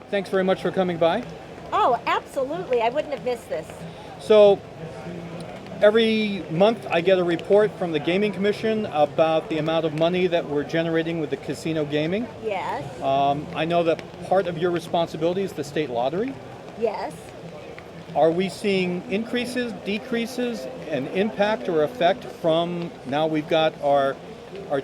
thanks very much for coming by. Oh, absolutely. I wouldn't have missed this. So, every month I get a report from the Gaming Commission about the amount of money that we're generating with the casino gaming. Yes. I know that part of your responsibility is the state lottery. Yes. Are we seeing increases, decreases, an impact or effect from, now we've got our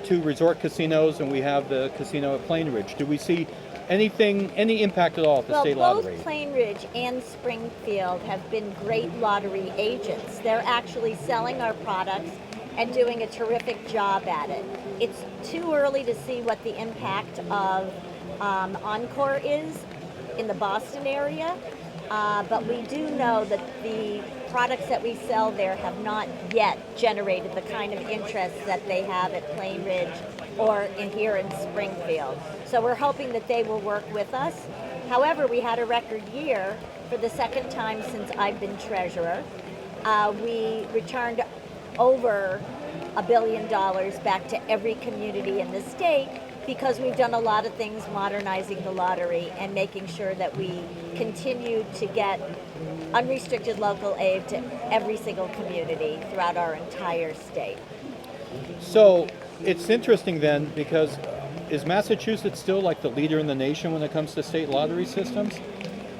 two resort casinos and we have the casino at Plain Ridge. Do we see any impact at all at the state lottery? Both Plain Ridge and Springfield have been great lottery agents. They're actually selling our products and doing a terrific job at it. It's too early to see what the impact of Encore is in the Boston area, but we do know that the products that we sell there have not yet generated the kind of interest that they have at Plain Ridge or here in Springfield. So we're hoping that they will work with us. However, we had a record year for the second time since I've been treasurer. We returned over $1 billion back to every community in the state because we've done a lot of things modernizing the lottery and making sure that we continue to get unrestricted local aid to every single community throughout our entire state. So it's interesting then, because is Massachusetts still like the leader in the nation when it comes to state lottery systems?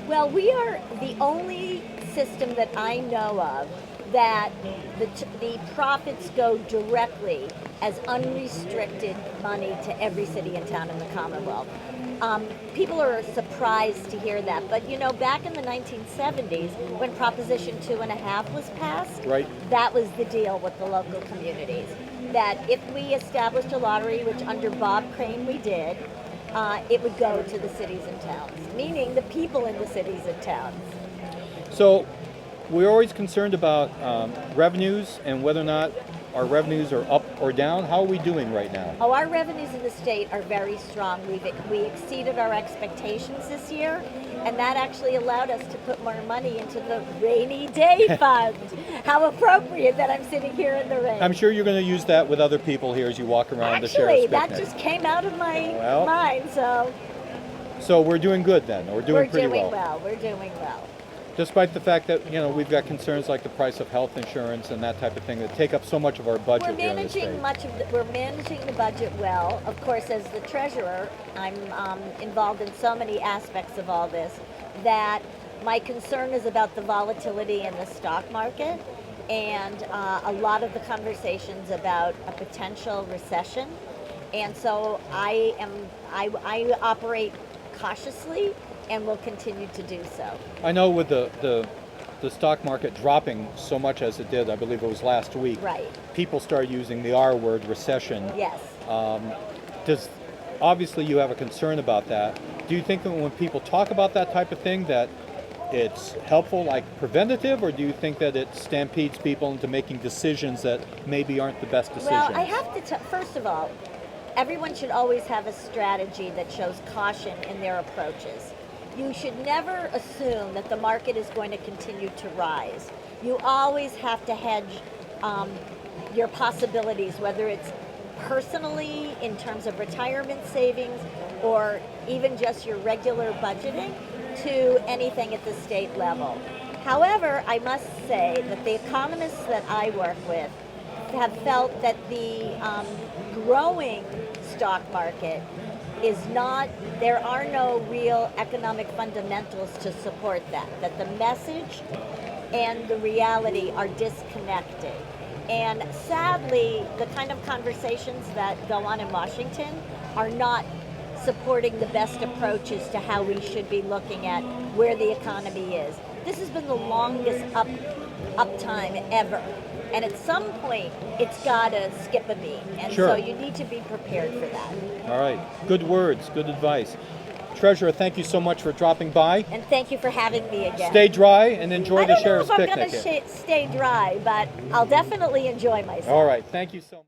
Well, we are the only system that I know of that the profits go directly as unrestricted money to every city and town in the Commonwealth. People are surprised to hear that, but you know, back in the 1970s, when Proposition 2.5 was passed, right, that was the deal with the local communities. That if we established a lottery, which under Bob Crane we did, it would go to the cities and towns, meaning the people in the cities and towns. So we're always concerned about revenues and whether or not our revenues are up or down. How are we doing right now? Oh, our revenues in the state are very strong. We exceeded our expectations this year, and that actually allowed us to put more money into the rainy day fund. How appropriate that I'm sitting here in the rain. I'm sure you're going to use that with other people here as you walk around the sheriff's picnic. Actually, that just came out of my mind, so. So we're doing good then, or we're doing pretty well. We're doing well. Despite the fact that, you know, we've got concerns like the price of health insurance and that type of thing that take up so much of our budget here in the state. We're managing the budget well. Of course, as the treasurer, I'm involved in so many aspects of all this that my concern is about the volatility in the stock market and a lot of the conversations about a potential recession. And so I operate cautiously and will continue to do so. I know with the stock market dropping so much as it did, I believe it was last week, right, people started using the R word, recession. Yes. Obviously you have a concern about that. Do you think that when people talk about that type of thing that it's helpful, like preventative, or do you think that it stampedes people into making decisions that maybe aren't the best decisions? Well, I have to first of all, everyone should always have a strategy that shows caution in their approaches. You should never assume that the market is going to continue to rise. You always have to hedge your possibilities, whether it's personally in terms of retirement savings or even just your regular budgeting to anything at the state level. However, I must say that the economists that I work with have felt that the growing stock market is not, there are no real economic fundamentals to support that the message and the reality are disconnected. And sadly, the kind of conversations that go on in Washington are not supporting the best approaches to how we should be looking at where the economy is. This has been the longest up time ever. And at some point, it's got to skip a beat. And sure, so you need to be prepared for that. All right. Good words. Good advice. Treasurer, thank you so much for dropping by. And thank you for having me again. Stay dry and enjoy the sheriff's picnic. I don't know if I'm going to stay dry, but I'll definitely enjoy myself. All right. Thank you so much.